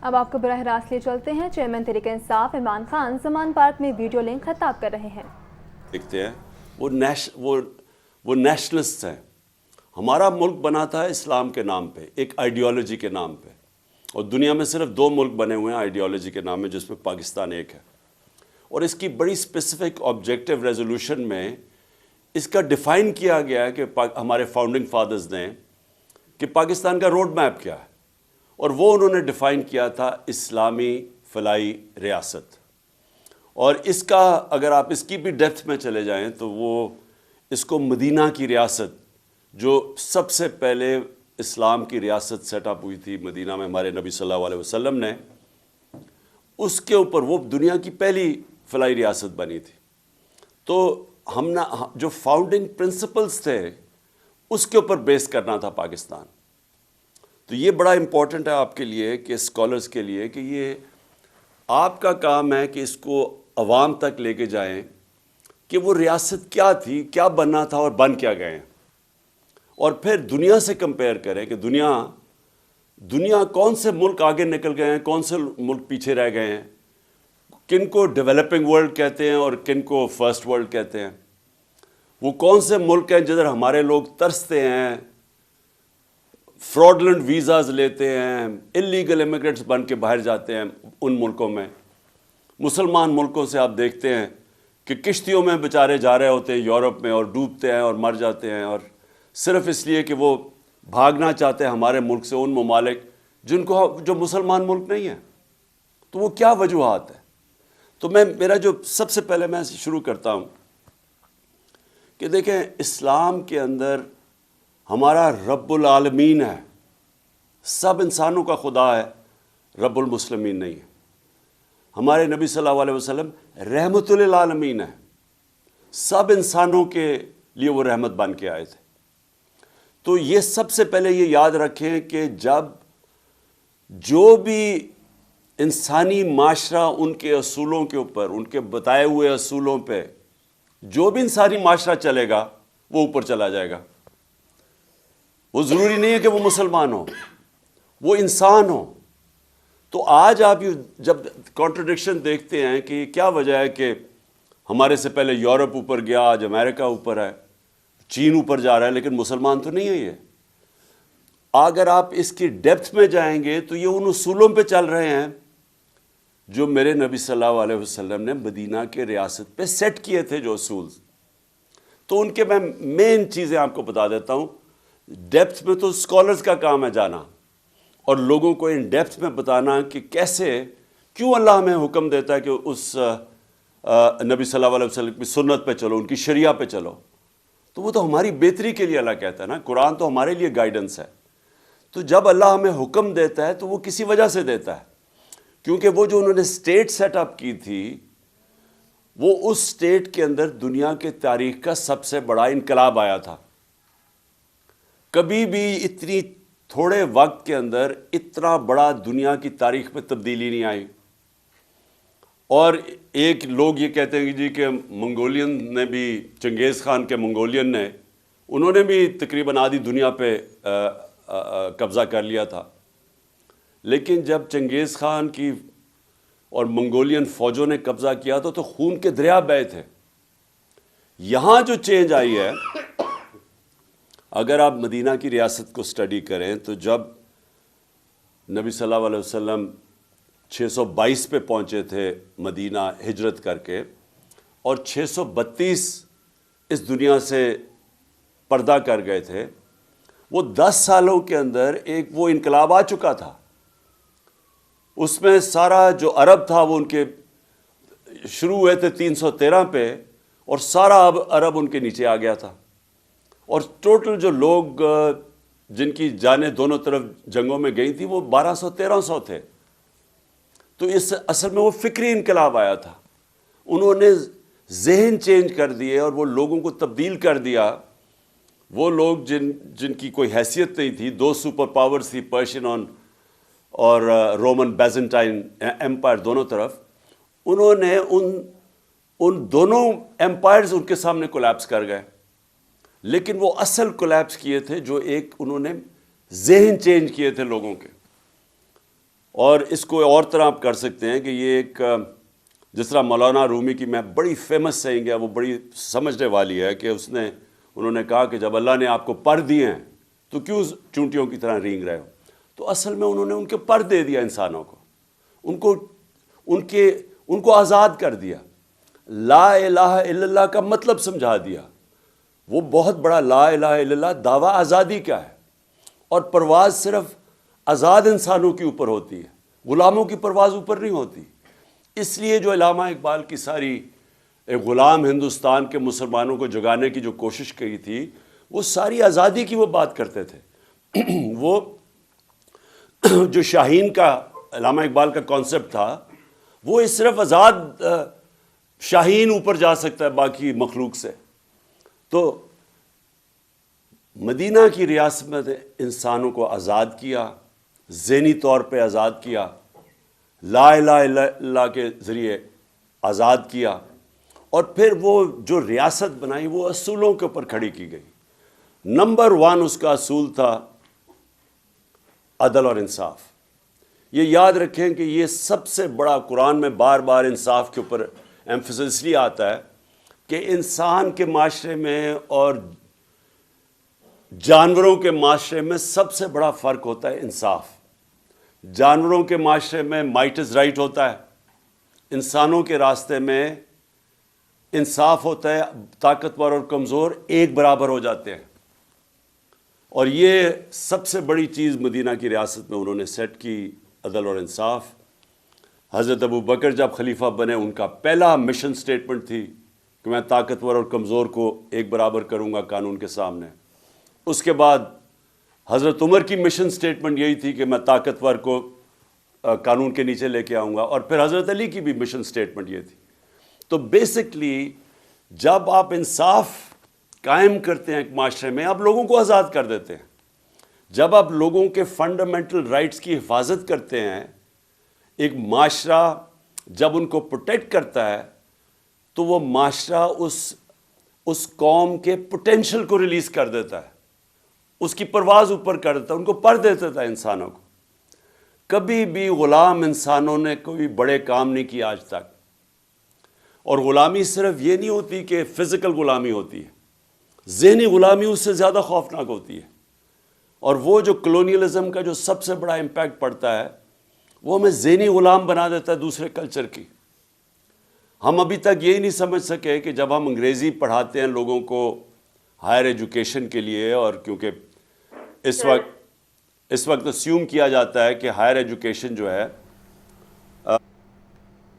اب آپ کو براہ راست لے چلتے ہیں۔ چیئرمین تحریک انصاف عمران خان زمان پارک میں ویڈیو لنک خطاب کر رہے ہیں۔ دیکھتے ہیں وہ نیشنلسٹ ہیں۔ ہمارا ملک بنا تھا اسلام کے نام پہ، ایک آئیڈیالوجی کے نام پہ، اور دنیا میں صرف 2 ملک بنے ہوئے ہیں آئیڈیالوجی کے نام میں، جس میں پاکستان ایک ہے۔ اور اس کی بڑی اسپیسیفک آبجیکٹیو ریزولوشن میں اس کا ڈیفائن کیا گیا ہے کہ ہمارے فاؤنڈنگ فادرز نے کہ پاکستان کا روڈ میپ کیا ہے، اور وہ انہوں نے ڈیفائن کیا تھا اسلامی فلاحی ریاست۔ اور اس کا اگر آپ اس کی بھی ڈیپتھ میں چلے جائیں تو وہ اس کو مدینہ کی ریاست، جو سب سے پہلے اسلام کی ریاست سیٹ اپ ہوئی تھی مدینہ میں ہمارے نبی صلی اللہ علیہ وسلم نے، اس کے اوپر وہ دنیا کی پہلی فلاحی ریاست بنی تھی۔ تو ہم نے جو فاؤنڈنگ پرنسپلز تھے اس کے اوپر بیس کرنا تھا پاکستان۔ تو یہ بڑا امپورٹنٹ ہے آپ کے لیے کہ اسکالرز کے لیے کہ یہ آپ کا کام ہے کہ اس کو عوام تک لے کے جائیں کہ وہ ریاست کیا تھی، کیا بننا تھا اور بن کیا گئے ہیں، اور پھر دنیا سے کمپیئر کریں کہ دنیا کون سے ملک آگے نکل گئے ہیں، کون سے ملک پیچھے رہ گئے ہیں، کن کو ڈیولپنگ ورلڈ کہتے ہیں اور کن کو فرسٹ ورلڈ کہتے ہیں، وہ کون سے ملک ہیں جدھر ہمارے لوگ ترستے ہیں، فراڈلنٹ ویزاز لیتے ہیں، انلیگل امیگرینٹس بن کے باہر جاتے ہیں ان ملکوں میں۔ مسلمان ملکوں سے آپ دیکھتے ہیں کہ کشتیوں میں بیچارے جا رہے ہوتے ہیں یورپ میں اور ڈوبتے ہیں اور مر جاتے ہیں، اور صرف اس لیے کہ وہ بھاگنا چاہتے ہیں ہمارے ملک سے ان ممالک جو مسلمان ملک نہیں ہیں۔ تو وہ کیا وجوہات ہیں؟ تو میرا جو سب سے پہلے میں شروع کرتا ہوں کہ دیکھیں اسلام کے اندر ہمارا رب العالمین ہے، سب انسانوں کا خدا ہے، رب المسلمین نہیں ہے۔ ہمارے نبی صلی اللہ علیہ وسلم رحمت للعالمین ہے، سب انسانوں کے لیے وہ رحمت بن کے آئے تھے۔ تو یہ سب سے پہلے یہ یاد رکھیں کہ جب جو بھی انسانی معاشرہ ان کے اصولوں کے اوپر، ان کے بتائے ہوئے اصولوں پہ جو بھی انسانی معاشرہ چلے گا وہ اوپر چلا جائے گا۔ وہ ضروری نہیں ہے کہ وہ مسلمان ہو، وہ انسان ہو۔ تو آج آپ جب کانٹرڈکشن دیکھتے ہیں کہ کیا وجہ ہے کہ ہمارے سے پہلے یورپ اوپر گیا، آج امریکہ اوپر ہے، چین اوپر جا رہا ہے، لیکن مسلمان تو نہیں ہے یہ۔ اگر آپ اس کی ڈیپتھ میں جائیں گے تو یہ ان اصولوں پہ چل رہے ہیں جو میرے نبی صلی اللہ علیہ وسلم نے مدینہ کے ریاست پہ سیٹ کیے تھے، جو اصول۔ تو ان کے میں مین چیزیں آپ کو بتا دیتا ہوں۔ ڈیپتھ میں تو اسکالرز کا کام ہے جانا اور لوگوں کو ان ڈیپتھ میں بتانا کہ کیسے، کیوں اللہ ہمیں حکم دیتا ہے کہ اس نبی صلی اللہ علیہ وسلم کی سنت پہ چلو، ان کی شریعہ پہ چلو۔ تو وہ تو ہماری بہتری کے لیے اللہ کہتا ہے نا، قرآن تو ہمارے لیے گائیڈنس ہے۔ تو جب اللہ ہمیں حکم دیتا ہے تو وہ کسی وجہ سے دیتا ہے، کیونکہ وہ جو انہوں نے اسٹیٹ سیٹ اپ کی تھی، وہ اس اسٹیٹ کے اندر دنیا کے تاریخ کا سب سے بڑا انقلاب آیا تھا۔ کبھی بھی اتنی تھوڑے وقت کے اندر اتنا بڑا دنیا کی تاریخ میں تبدیلی نہیں آئی۔ اور ایک لوگ یہ کہتے ہیں جی کہ منگولین نے بھی، چنگیز خان کے منگولین نے، انہوں نے بھی تقریباً آدھی دنیا پہ قبضہ کر لیا تھا۔ لیکن جب چنگیز خان کی اور منگولین فوجوں نے قبضہ کیا تو خون کے دریا بہے تھے۔ یہاں جو چینج آئی ہے، اگر آپ مدینہ کی ریاست کو سٹڈی کریں تو جب نبی صلی اللہ علیہ وسلم 622 پہ پہنچے تھے مدینہ ہجرت کر کے، اور 632 اس دنیا سے پردہ کر گئے تھے، وہ 10 سالوں کے اندر ایک وہ انقلاب آ چکا تھا۔ اس میں سارا جو عرب تھا وہ ان کے شروع ہوئے تھے 313 پہ، اور سارا عرب ان کے نیچے آ گیا تھا، اور ٹوٹل جو لوگ جن کی جانیں دونوں طرف جنگوں میں گئی تھی وہ 1200-1300 تھے۔ تو اس اصل میں وہ فکری انقلاب آیا تھا، انہوں نے ذہن چینج کر دیے اور وہ لوگوں کو تبدیل کر دیا۔ وہ لوگ جن کی کوئی حیثیت نہیں تھی، 2 سپر پاورز تھی، پرشین اور رومن بیزنٹائن ایمپائر دونوں طرف، انہوں نے ان دونوں ایمپائرز ان کے سامنے کولیپس کر گئے۔ لیکن وہ اصل کولیپس کیے تھے جو ایک انہوں نے ذہن چینج کیے تھے لوگوں کے۔ اور اس کو اور طرح آپ کر سکتے ہیں کہ یہ ایک جس طرح مولانا رومی کی میں بڑی فیمس سینگ ہے، وہ بڑی سمجھنے والی ہے، کہ انہوں نے کہا کہ جب اللہ نے آپ کو پر دیے ہیں تو کیوں چونٹیوں کی طرح رینگ رہے ہو؟ تو اصل میں انہوں نے ان کے پر دے دیا انسانوں کو، ان کو آزاد کر دیا، لا الہ الا اللہ کا مطلب سمجھا دیا۔ وہ بہت بڑا لا الہ الا اللہ دعویٰ آزادی کا ہے، اور پرواز صرف آزاد انسانوں کے اوپر ہوتی ہے، غلاموں کی پرواز اوپر نہیں ہوتی۔ اس لیے جو علامہ اقبال کی ساری غلام ہندوستان کے مسلمانوں کو جگانے کی جو کوشش کی تھی، وہ ساری آزادی کی وہ بات کرتے تھے۔ وہ جو شاہین کا علامہ اقبال کا کانسیپٹ تھا، وہ صرف آزاد شاہین اوپر جا سکتا ہے باقی مخلوق سے۔ تو مدینہ کی ریاست میں انسانوں کو آزاد کیا، ذہنی طور پہ آزاد کیا، لا الہ الا اللہ کے ذریعے آزاد کیا، اور پھر وہ جو ریاست بنائی وہ اصولوں کے اوپر کھڑی کی گئی۔ نمبر 1 اس کا اصول تھا عدل اور انصاف۔ یہ یاد رکھیں کہ یہ سب سے بڑا، قرآن میں بار بار انصاف کے اوپر ایمفسس اس لیے آتا ہے کہ انسان کے معاشرے میں اور جانوروں کے معاشرے میں سب سے بڑا فرق ہوتا ہے انصاف۔ جانوروں کے معاشرے میں مائٹ از رائٹ ہوتا ہے، انسانوں کے راستے میں انصاف ہوتا ہے، طاقتور اور کمزور ایک برابر ہو جاتے ہیں۔ اور یہ سب سے بڑی چیز مدینہ کی ریاست میں انہوں نے سیٹ کی، عدل اور انصاف۔ حضرت ابو بکر جب خلیفہ بنے، ان کا پہلا مشن سٹیٹمنٹ تھی کہ میں طاقتور اور کمزور کو ایک برابر کروں گا قانون کے سامنے۔ اس کے بعد حضرت عمر کی مشن سٹیٹمنٹ یہی تھی کہ میں طاقتور کو قانون کے نیچے لے کے آؤں گا، اور پھر حضرت علی کی بھی مشن سٹیٹمنٹ یہ تھی۔ تو بیسکلی جب آپ انصاف قائم کرتے ہیں ایک معاشرے میں، آپ لوگوں کو آزاد کر دیتے ہیں۔ جب آپ لوگوں کے فنڈامنٹل رائٹس کی حفاظت کرتے ہیں، ایک معاشرہ جب ان کو پروٹیکٹ کرتا ہے تو وہ معاشرہ اس قوم کے پوٹینشل کو ریلیز کر دیتا ہے، اس کی پرواز اوپر کر دیتا ہے، ان کو پر دے دیتا ہے انسانوں کو۔ کبھی بھی غلام انسانوں نے کوئی بڑے کام نہیں کیا آج تک۔ اور غلامی صرف یہ نہیں ہوتی کہ فزیکل غلامی ہوتی ہے، ذہنی غلامی اس سے زیادہ خوفناک ہوتی ہے۔ اور وہ جو کلونیلزم کا جو سب سے بڑا امپیکٹ پڑتا ہے، وہ ہمیں ذہنی غلام بنا دیتا ہے دوسرے کلچر کی۔ ہم ابھی تک یہی نہیں سمجھ سکے کہ جب ہم انگریزی پڑھاتے ہیں لوگوں کو ہائر ایجوکیشن کے لیے، اور کیونکہ اس وقت اسیوم کیا جاتا ہے کہ ہائر ایجوکیشن جو ہے